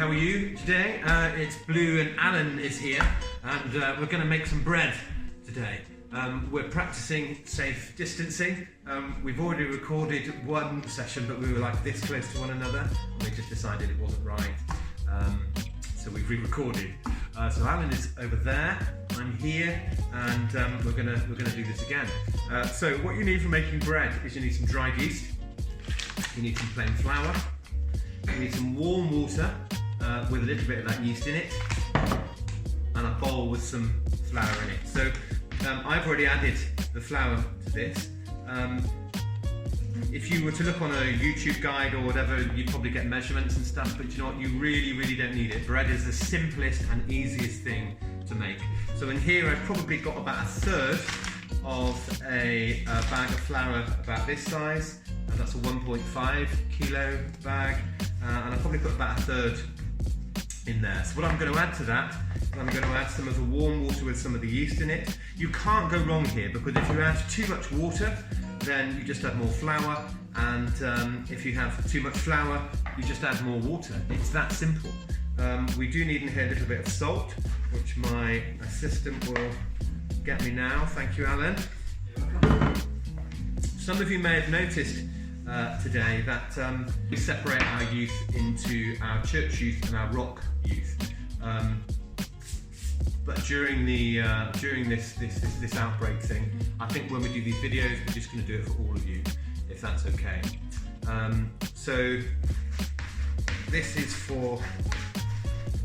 how are you today? It's Blue and Alan is here, and we're going to make some bread today. We're practicing safe distancing. We've already recorded one session, but we were like this close to one another, and we just decided it wasn't right. So we've re-recorded. So Alan is over there, I'm here, and we're gonna do this again. So what you need for making bread is you need some dried yeast, you need some plain flour, you need some warm water with a little bit of that yeast in it, and a bowl with some flour in it. So I've already added the flour to this. If you were to look on a YouTube guide or whatever, you'd probably get measurements and stuff, but you know what, you really don't need it. Bread is the simplest and easiest thing to make. So in here I've probably got about a third of a bag of flour about this size, and that's a 1.5 kilo bag, and I've probably put about a third in there. So what I'm going to add to that, I'm going to add some of the warm water with some of the yeast in it. You can't go wrong here, because if you add too much water, then you just add more flour, and if you have too much flour, you just add more water. It's that simple. We do need in here a little bit of salt, which my assistant will get me now. Thank you, Alan. Some of you may have noticed today that we separate our youth into our church youth and our rock youth. But during this outbreak thing, I think when we do these videos, we're just going to do it for all of you, if that's okay. So this is for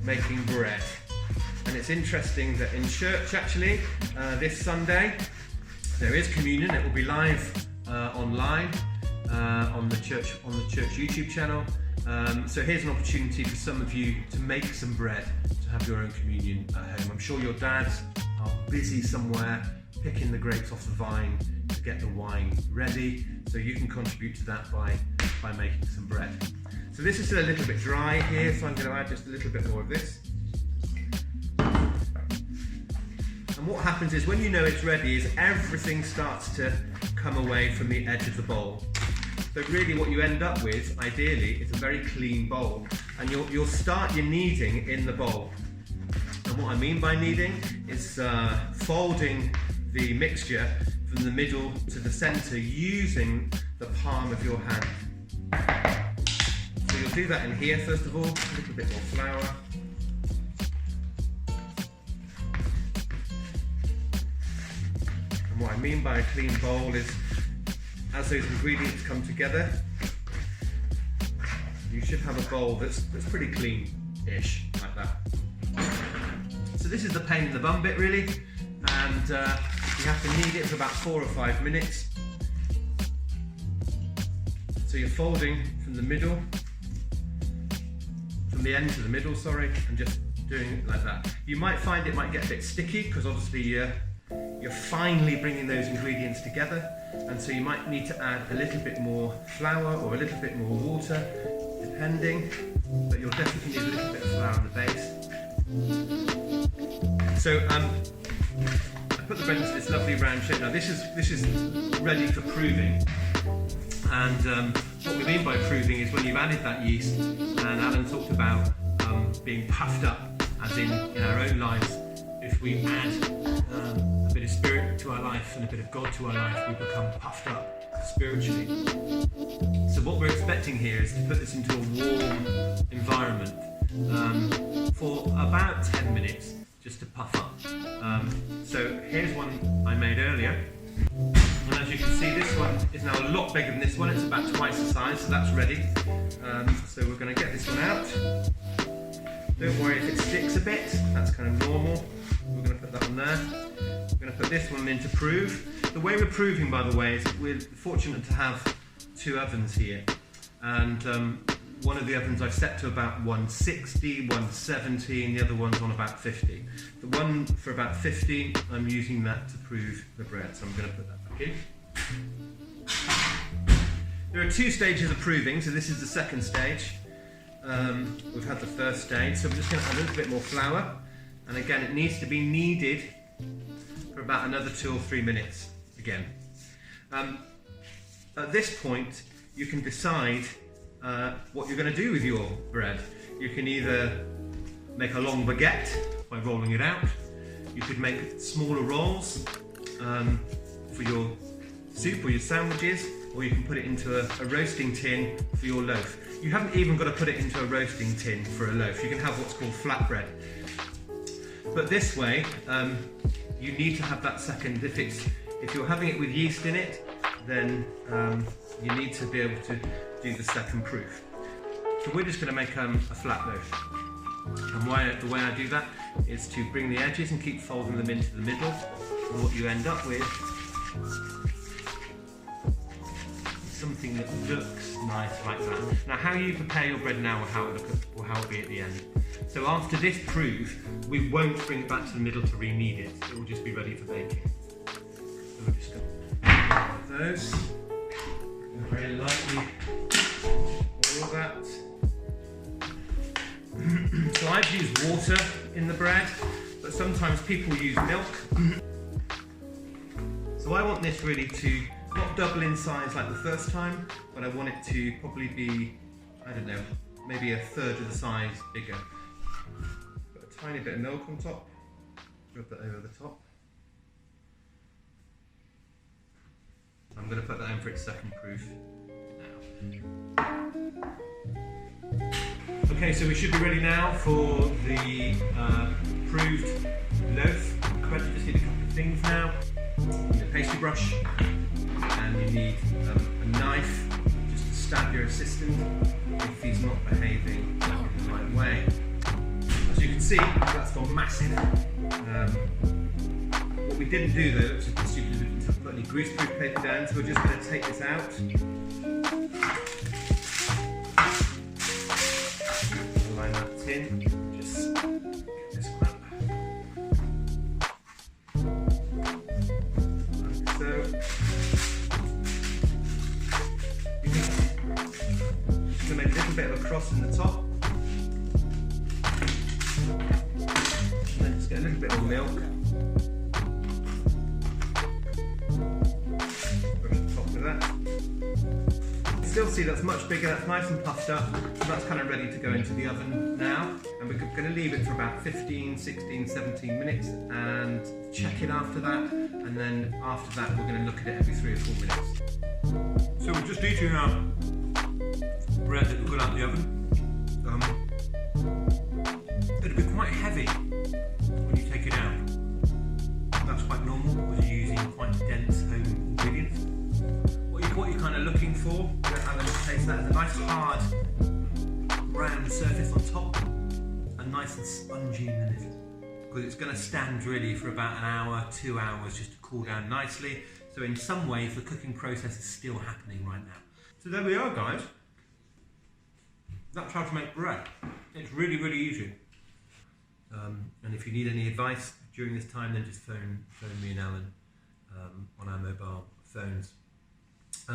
making bread, and it's interesting that in church actually this Sunday there is communion. It will be live online on the church YouTube channel. So here's an opportunity for some of you to make some bread, to have your own communion at home. I'm sure your dads are busy somewhere picking the grapes off the vine to get the wine ready, so you can contribute to that by making some bread. So this is still a little bit dry here, so I'm going to add just a little bit more of this. And what happens is, when you know it's ready, is everything starts to come away from the edge of the bowl. So really what you end up with, ideally, is a very clean bowl, and you'll start your kneading in the bowl. And what I mean by kneading is folding the mixture from the middle to the centre using the palm of your hand. So you'll do that in here first of all, a little bit more flour. And what I mean by a clean bowl is, as those ingredients come together, you should have a bowl that's pretty clean-ish, like that. So this is the pain in the bum bit really, and you have to knead it for about 4 or 5 minutes. So you're folding from the middle, from the end to the middle, sorry, and just doing it like that. You might find it might get a bit sticky, because obviously you're finally bringing those ingredients together, and so you might need to add a little bit more flour or a little bit more water, depending, but you'll definitely need a little bit of flour on the base. So I put the bread into this lovely round shape. Now this is ready for proving, and what we mean by proving is when you've added that yeast, and Alan talked about being puffed up, as in our own lives, if we add a bit of spirit to our life and a bit of God to our life, we become puffed up spiritually. So what we're expecting here is to put this into a warm environment for about 10 minutes, just to puff up. So here's one I made earlier, and as you can see, this one is now a lot bigger than this one. It's about twice the size, so that's ready. So we're going to get this one out. Don't worry if it sticks a bit, that's kind of normal. We're going to put that on there. We're going to put this one in to prove. The way we're proving, by the way, is we're fortunate to have 2 ovens here, and one of the ovens I've set to about 160, 170, and the other one's on about 50. The one for about 50, I'm using that to prove the bread, so I'm going to put that back in. There are 2 stages of proving, so this is the second stage. We've had the first stage, so we're just going to add a little bit more flour, and again it needs to be kneaded for about another 2 or 3 minutes again. At this point you can decide what you're going to do with your bread. You can either make a long baguette by rolling it out. You could make smaller rolls for your soup or your sandwiches, or you can put it into a roasting tin for your loaf. You haven't even got to put it into a roasting tin for a loaf. You can have what's called flatbread. But this way, you need to have that second. If you're having it with yeast in it, then you need to be able to do the second proof. So we're just going to make a flat loaf. And the way I do that is to bring the edges and keep folding them into the middle. And what you end up with is something that looks nice like that. Now, how you prepare your bread now will how it'll be at the end. So after this proof, we won't bring it back to the middle to re-knead it. It will just be ready for baking. So we're just going to put those very lightly, all that. So I've used water in the bread, but sometimes people use milk. So I want this really to not double in size like the first time, but I want it to probably be, I don't know, maybe a third of the size bigger. Put a tiny bit of milk on top, rub that over the top. I'm going to put that in for its second proof now. Okay, so we should be ready now for the proved loaf. You just need a couple of things now. You need a pastry brush, and you need a knife just to stab your assistant if he's not behaving in the right way. As you can see, that's gone massive. What we didn't do though, which is the stupid, we didn't put any greaseproof paper down, so we're just going to take this out. Line that tin, just get this crap. Like so. Just going to make a little bit of a cross in the top. And then just get a little bit of milk. Still see that's much bigger, that's nice and puffed up, so that's kind of ready to go into the oven now, and we're going to leave it for about 15, 16, 17 minutes and check it after that, and then after that we're going to look at it every 3 or 4 minutes. So we're just eating our bread that we got out of the oven. It'll be quite heavy when you take it out. That's quite normal because you're using quite dense home ingredients. What you're kind of looking for, I'm going to taste that, as a nice hard round surface on top and nice and spongy in the middle, because it's going to stand really for about an hour, 2 hours just to cool down nicely. So in some ways the cooking process is still happening right now. So there we are, guys. That's how to make bread. It's really, really easy. And if you need any advice during this time, then just phone me and Alan on our mobile phones.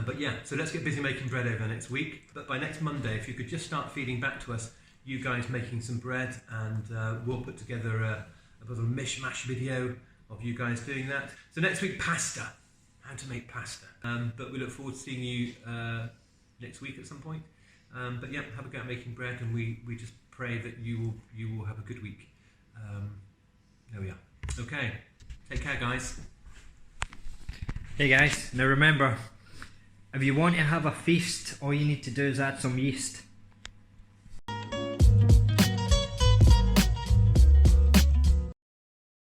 But yeah, so let's get busy making bread over the next week. But by next Monday, if you could just start feeding back to us, you guys making some bread, and we'll put together a little mishmash video of you guys doing that. So next week, pasta. How to make pasta. But we look forward to seeing you next week at some point. But yeah, have a go at making bread, and we just pray that you will have a good week. There we are. Okay, take care, guys. Hey guys, now remember, if you want to have a feast, all you need to do is add some yeast.